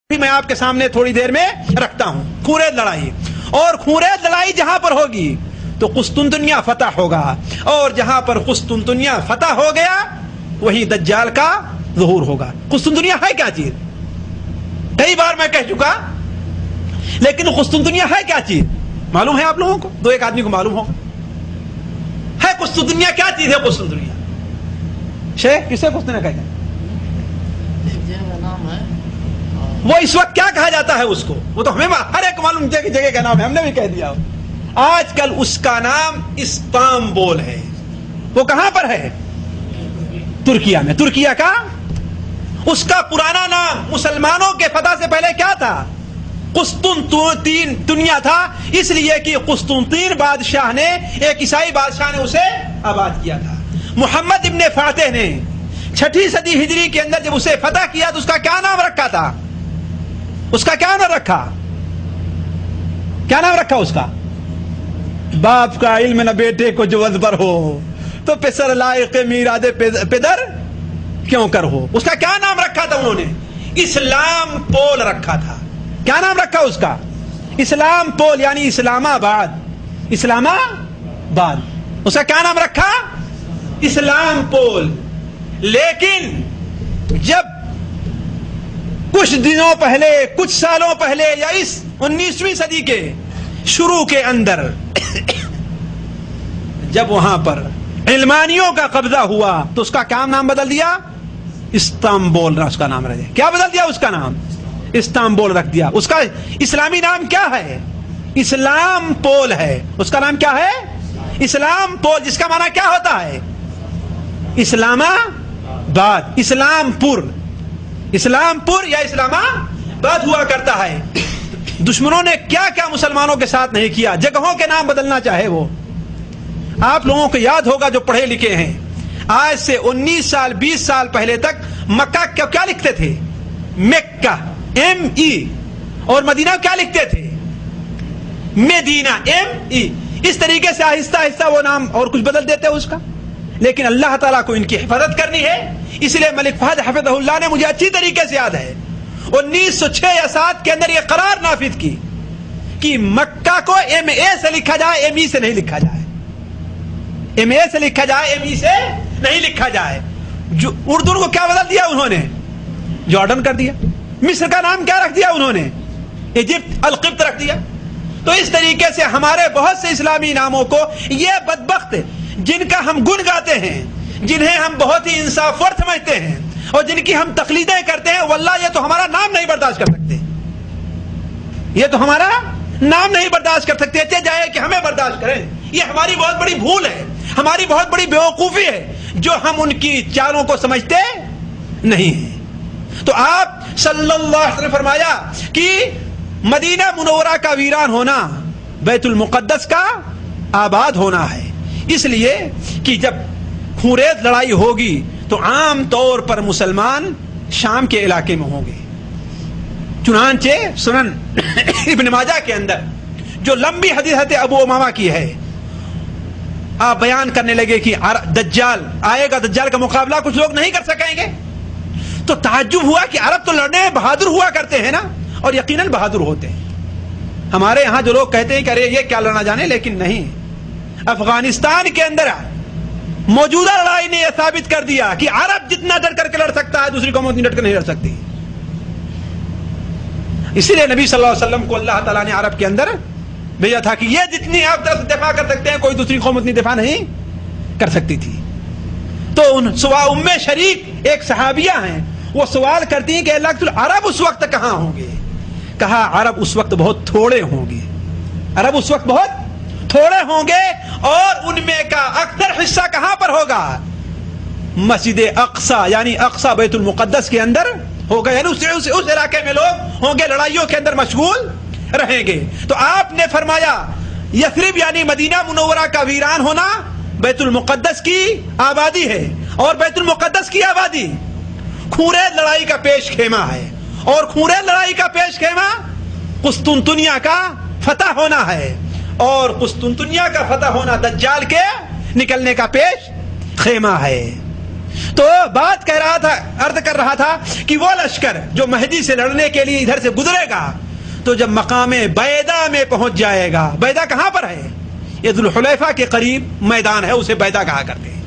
میں آپ کے سامنے تھوڑی دیر میں رکھتا ہوں. خونریز لڑائی، اور خونریز لڑائی جہاں پر ہوگی تو قسطنطنیہ فتح ہوگا، اور جہاں پر قسطنطنیہ فتح ہو گیا وہیں دجال کا ظہور ہوگا. قسطنطنیہ ہے کیا چیز؟ کئی بار میں کہہ چکا، لیکن قسطنطنیہ ہے کیا چیز معلوم ہے آپ لوگوں کو؟ دو ایک آدمی کو معلوم ہوگا ہے قسطنطنیہ کیا چیز ہے. قسطنطنیہ شیخ کسے قسطنطنیہ کہتے ہیں؟ وہ اس وقت کیا کہا جاتا ہے اس کو؟ وہ تو ہمیں ہر ایک معلوم جگہ کا نام ہے، ہم نے بھی کہہ دیا. آج کل اس کا نام استانبول ہے. وہ کہاں پر ہے؟ ترکیہ میں. ترکیہ کا اس کا پرانا نام مسلمانوں کے فتح سے پہلے کیا تھا؟ قسطنطین دنیا تھا، اس لیے کہ قسطنطین بادشاہ نے، ایک عیسائی بادشاہ نے اسے آباد کیا تھا. محمد ابن فاتح نے 6 صدی ہجری کے اندر جب اسے فتح کیا تو اس کا کیا نام رکھا تھا؟ اس کا کیا نام رکھا؟ کیا نام رکھا اس کا؟ باپ کا علم نہ بیٹے کو جو ازبر ہو، تو پسر لائق میراد پدر کیوں کر ہو. اس کا کیا نام رکھا تھا انہوں نے؟ اسلام پول رکھا تھا. کیا نام رکھا اس کا؟ اسلام پول، یعنی اسلام آباد. اسلام آباد اس کا کیا نام رکھا؟ اسلام پول. لیکن جب کچھ دنوں پہلے، کچھ سالوں پہلے، یا اس 19ویں صدی کے شروع کے اندر جب وہاں پر علمانیوں کا قبضہ ہوا تو اس کا کیا نام بدل دیا؟ استانبول اس کا نام رہ گیا. کیا بدل دیا اس کا نام؟ استانبول رکھ دیا. اس کا اسلامی نام کیا ہے؟ اسلام پول ہے. اس کا نام کیا ہے؟ اسلام پول، جس کا معنی کیا ہوتا ہے؟ اسلام آباد، اسلام پور. اسلام پور یا اسلام آباد ہوا کرتا ہے. دشمنوں نے کیا کیا مسلمانوں کے ساتھ نہیں کیا. جگہوں کے نام بدلنا چاہے وہ. آپ لوگوں کو یاد ہوگا جو پڑھے لکھے ہیں، آج سے 19 سال 20 سال پہلے تک مکہ کیا لکھتے تھے؟ مکہ ME، اور مدینہ کیا لکھتے تھے؟ مدینہ ME. اس طریقے سے آہستہ آہستہ وہ نام اور کچھ بدل دیتے اس کا. لیکن اللہ تعالیٰ کو ان کی حفاظت کرنی ہے، اس لیے ملک فہد حفظہ اللہ نے مجھے اچھی طریقے سے یاد ہے 1906 یا 7 کے اندر یہ قرار نافذ کی کہ مکہ کو MA سے لکھا جائے، ME سے نہیں لکھا جائے. MA سے لکھا جائے، ME سے نہیں لکھا جائے. جو اردو کو کیا بدل دیا انہوں نے؟ جارڈن کر دیا. مصر کا نام کیا رکھ دیا انہوں نے؟ ایجپٹ، القبط رکھ دیا. تو اس طریقے سے ہمارے بہت سے اسلامی ناموں کو یہ بدبخت جن کا ہم گن گاتے ہیں، جنہیں ہم بہت ہی انصاف ور سمجھتے ہیں، اور جن کی ہم تقلیدیں کرتے ہیں، واللہ یہ تو ہمارا نام نہیں برداشت کر سکتے. یہ تو ہمارا نام نہیں برداشت کر سکتے. چاہے جائے کہ ہمیں برداشت کریں. یہ ہماری بہت بڑی بھول ہے، ہماری بہت بڑی بیوقوفی ہے جو ہم ان کی چالوں کو سمجھتے نہیں ہیں. تو آپ صلی اللہ علیہ وسلم نے فرمایا کہ مدینہ منورہ کا ویران ہونا بیت المقدس کا آباد ہونا ہے. اس لیے کہ جب خونریز لڑائی ہوگی تو عام طور پر مسلمان شام کے علاقے میں ہوں گے. چنانچہ سنن ابن ماجہ کے اندر جو لمبی حدیث حضرت ابو امامہ کی ہے، آپ بیان کرنے لگے کہ دجال آئے گا، دجال کا مقابلہ کچھ لوگ نہیں کر سکیں گے. تو تعجب ہوا کہ عرب تو لڑنے میں بہادر ہوا کرتے ہیں نا، اور یقیناً بہادر ہوتے ہیں. ہمارے ہاں جو لوگ کہتے ہیں کہ ارے یہ کیا لڑنا جانے، لیکن نہیں. افغانستان کے اندر موجودہ لڑائی نے یہ ثابت کر دیا کہ عرب جتنا ڈر کر کے لڑ سکتا ہے دوسری قوم اتنی ڈر کر نہیں لڑ سکتی. اسی لیے نبی صلی اللہ علیہ وسلم کو اللہ تعالیٰ نے عرب کے اندر بھیجا تھا کہ یہ جتنی آپ طرف دفاع کر سکتے ہیں کوئی دوسری قوم اتنی دفاع نہیں کر سکتی تھی. تو ام شریک ایک صحابیہ ہیں، وہ سوال کرتی ہیں کہ اللہ عرب اس وقت کہاں ہوں گے؟ کہا عرب اس وقت بہت تھوڑے ہوں گے. عرب اس وقت بہت تھوڑے ہوں گے، اور ان میں کا اکثر حصہ کہاں پر ہوگا؟ مسجد اقصی، یعنی اقصی بیت المقدس کے اندر ہوگا. یعنی اس علاقے میں لوگ ہوں گے، لڑائیوں کے اندر مشغول رہیں گے. تو آپ نے فرمایا یثرب یعنی مدینہ منورہ کا ویران ہونا بیت المقدس کی آبادی ہے، اور بیت المقدس کی آبادی خونریز لڑائی کا پیش خیمہ ہے. اور خونریز لڑائی کا پیش خیمہ قسطنطنیہ کا فتح ہونا ہے، اور قسطنطنیہ کا فتح ہونا دجال کے نکلنے کا پیش خیمہ ہے. تو بات کہہ رہا تھا، عرض کر رہا تھا کہ وہ لشکر جو مہدی سے لڑنے کے لیے ادھر سے گزرے گا تو جب مقام بیدا میں پہنچ جائے گا، بیدا کہاں پر ہے؟ یہ ذوالحلیفہ کے قریب میدان ہے، اسے بیدا کہا کرتے ہیں۔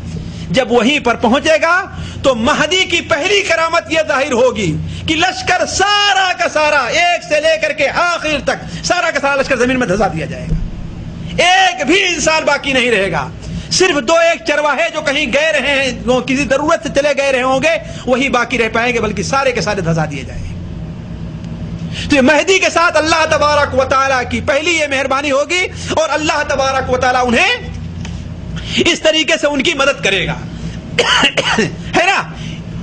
جب وہیں پر پہنچے گا تو مہدی کی پہلی کرامت یہ ظاہر ہوگی کہ لشکر سارا کا سارا ایک سے لے کر کے آخر تک سارا کا سارا لشکر زمین میں دھسا دیا جائے گا، ایک بھی انسان باقی نہیں رہے گا۔ صرف دو ایک چرواہے جو کہیں گئے رہے ہیں، وہ کسی ضرورت سے چلے گئے رہے ہوں گے، وہی باقی رہ پائیں گے، بلکہ سارے کے سارے دھسا دیے جائیں گے۔ تو یہ مہدی کے ساتھ اللہ تبارک و تعالیٰ کی پہلی یہ مہربانی ہوگی اور اللہ تبارک و تعالیٰ انہیں اس طریقے سے ان کی مدد کرے گا، ہے نا؟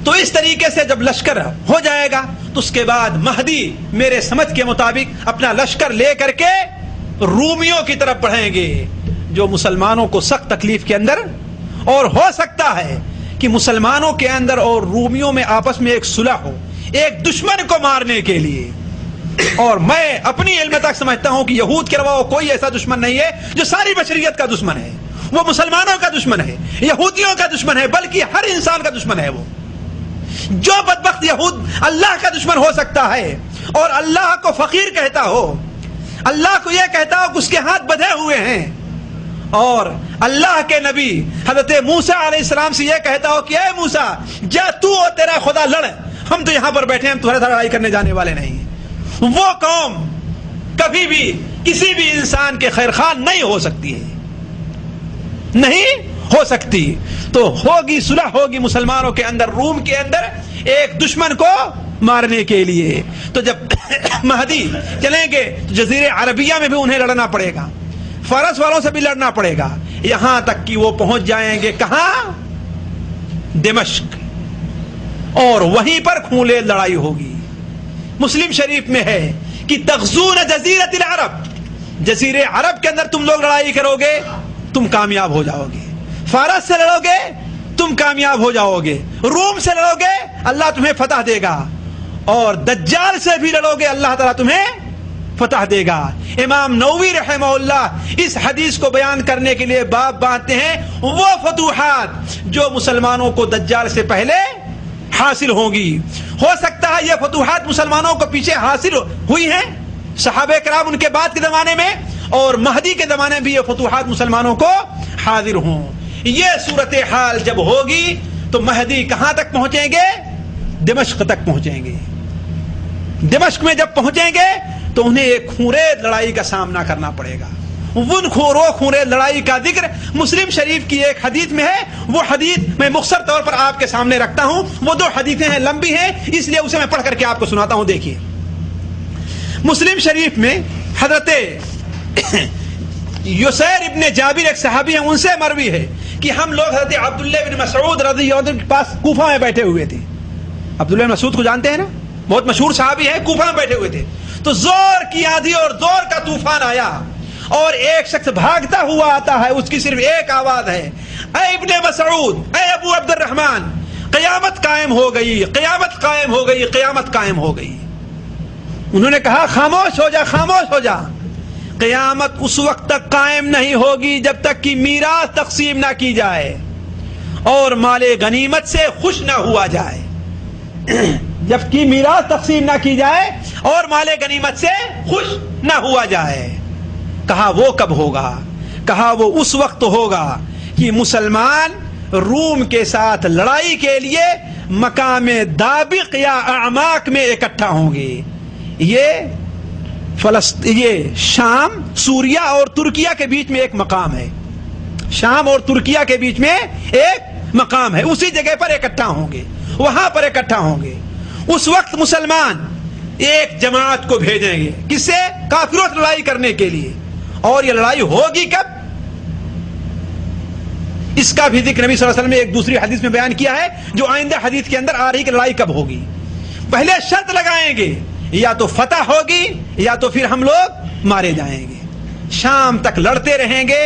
تو اس طریقے سے جب لشکر ہو جائے گا تو اس کے بعد مہدی میرے سمجھ کے مطابق اپنا لشکر لے کر کے رومیوں کی طرف بڑھیں گے، جو مسلمانوں کو سخت تکلیف کے اندر، اور ہو سکتا ہے کہ مسلمانوں کے اندر اور رومیوں میں آپس میں ایک صلح ہو، ایک دشمن کو مارنے کے لیے۔ اور میں اپنی علم تک سمجھتا ہوں کہ یہود کے علاوہ کوئی ایسا دشمن نہیں ہے جو ساری بشریت کا دشمن ہے، وہ مسلمانوں کا دشمن ہے، یہودیوں کا دشمن ہے، بلکہ ہر انسان کا دشمن ہے۔ وہ جو بدبخت یہود اللہ کا دشمن ہو سکتا ہے اور اللہ کو فقیر کہتا ہو، اللہ کو یہ کہتا ہو کہ اس کے ہاتھ بدھے ہوئے ہیں، اور اللہ کے نبی حضرت موسیٰ علیہ السلام سے یہ کہتا ہو کہ اے موسیٰ جا تو اور تیرا خدا لڑ، ہم تو یہاں پر بیٹھے ہیں، ہم تمہارے ساتھ لڑائی کرنے جانے والے نہیں ہیں۔ وہ قوم کبھی بھی کسی بھی انسان کے خیر خواہ نہیں ہو سکتی ہے، نہیں ہو سکتی۔ تو ہوگی صلح، ہوگی مسلمانوں کے اندر، روم کے اندر ایک دشمن کو مارنے کے لیے۔ تو جب مہدی چلیں گے تو جزیرے عربیہ میں بھی انہیں لڑنا پڑے گا، فارس والوں سے بھی لڑنا پڑے گا، یہاں تک کہ وہ پہنچ جائیں گے کہاں؟ دمشق، اور وہیں پر کھولے لڑائی ہوگی۔ مسلم شریف میں ہے کہ تغزون جزیرۃ العرب، جزیرے عرب کے اندر تم لوگ لڑائی کرو گے، تم کامیاب ہو جاؤ گے۔ فارس سے لڑو گے تم کامیاب ہو جاؤ گے، روم سے لڑو گے اللہ تمہیں فتح دے گا، اور دجال سے بھی لڑو گے اللہ تعالیٰ تمہیں فتح دے گا۔ امام نووی رحمہ اللہ اس حدیث کو بیان کرنے کے لیے باب باندھتے ہیں، وہ فتوحات جو مسلمانوں کو دجال سے پہلے حاصل ہوں گی۔ ہو سکتا ہے یہ فتوحات مسلمانوں کو پیچھے حاصل ہوئی ہیں صحابہ کرام ان کے بعد کے زمانے میں، اور مہدی کے زمانے میں بھی یہ فتوحات مسلمانوں کو حاضر ہوں۔ یہ صورتحال جب ہوگی تو مہدی کہاں تک پہنچیں گے؟ دمشق تک پہنچیں گے۔ دمشق میں جب پہنچیں گے تو انہیں ایک خونریز لڑائی کا سامنا کرنا پڑے گا۔ ان خونریز لڑائی کا ذکر مسلم شریف کی ایک حدیث میں ہے، وہ حدیث میں مختصر طور پر آپ کے سامنے رکھتا ہوں، وہ دو حدیثیں ہیں، لمبی ہیں، اس لیے اسے میں پڑھ کر کے آپ کو سناتا ہوں۔ دیکھیے مسلم شریف میں حضرت یسیر ابن جابر ایک صحابی ہیں، ان سے مروی ہے کہ ہم لوگ حضرت عبداللہ بن مسعود رضی اللہ عنہ کے پاس کوفہ میں بیٹھے ہوئے تھے۔ عبداللہ بن مسعود کو جانتے ہیں نا، بہت مشہور صحابی ہیں، کوفہ میں بیٹھے ہوئے تھے، تو زور کی آندھی اور زور کا طوفان آیا، اور ایک شخص بھاگتا ہوا آتا ہے، اس کی صرف ایک آواز ہے، اے ابن مسعود، اے ابو عبد الرحمن، قیامت قائم ہو گئی، قیامت قائم ہو گئی، قیامت قائم ہو گئی۔ انہوں نے کہا خاموش ہو جا، خاموش ہو جا، قیامت اس وقت تک قائم نہیں ہوگی جب تک کہ میراث تقسیم نہ کی جائے اور مال غنیمت سے خوش نہ ہوا جائے۔ جب کہ میراث تقسیم نہ کی جائے اور مال غنیمت سے خوش نہ ہوا جائے۔ کہا وہ کب ہوگا؟ کہا وہ اس وقت ہوگا کہ مسلمان روم کے ساتھ لڑائی کے لیے مقام دابق یا اعماق میں اکٹھا ہوں گے۔ یہ شام، سوریہ اور ترکیہ کے بیچ میں ایک مقام ہے، شام اور ترکیہ کے بیچ میں ایک مقام ہے، اسی جگہ پر اکٹھا ہوں گے، وہاں پر اکٹھا ہوں گے۔ اس وقت مسلمان ایک جماعت کو بھیجیں گے، کس سے؟ کافروں سے لڑائی کرنے کے لیے۔ اور یہ لڑائی ہوگی کب؟ اس کا بھی ذکر نبی صلی اللہ علیہ وسلم نے ایک دوسری حدیث میں بیان کیا ہے، جو آئندہ حدیث کے اندر آ رہی کہ لڑائی کب ہوگی۔ پہلے شرط لگائیں گے یا تو فتح ہوگی یا تو پھر ہم لوگ مارے جائیں گے۔ شام تک لڑتے رہیں گے،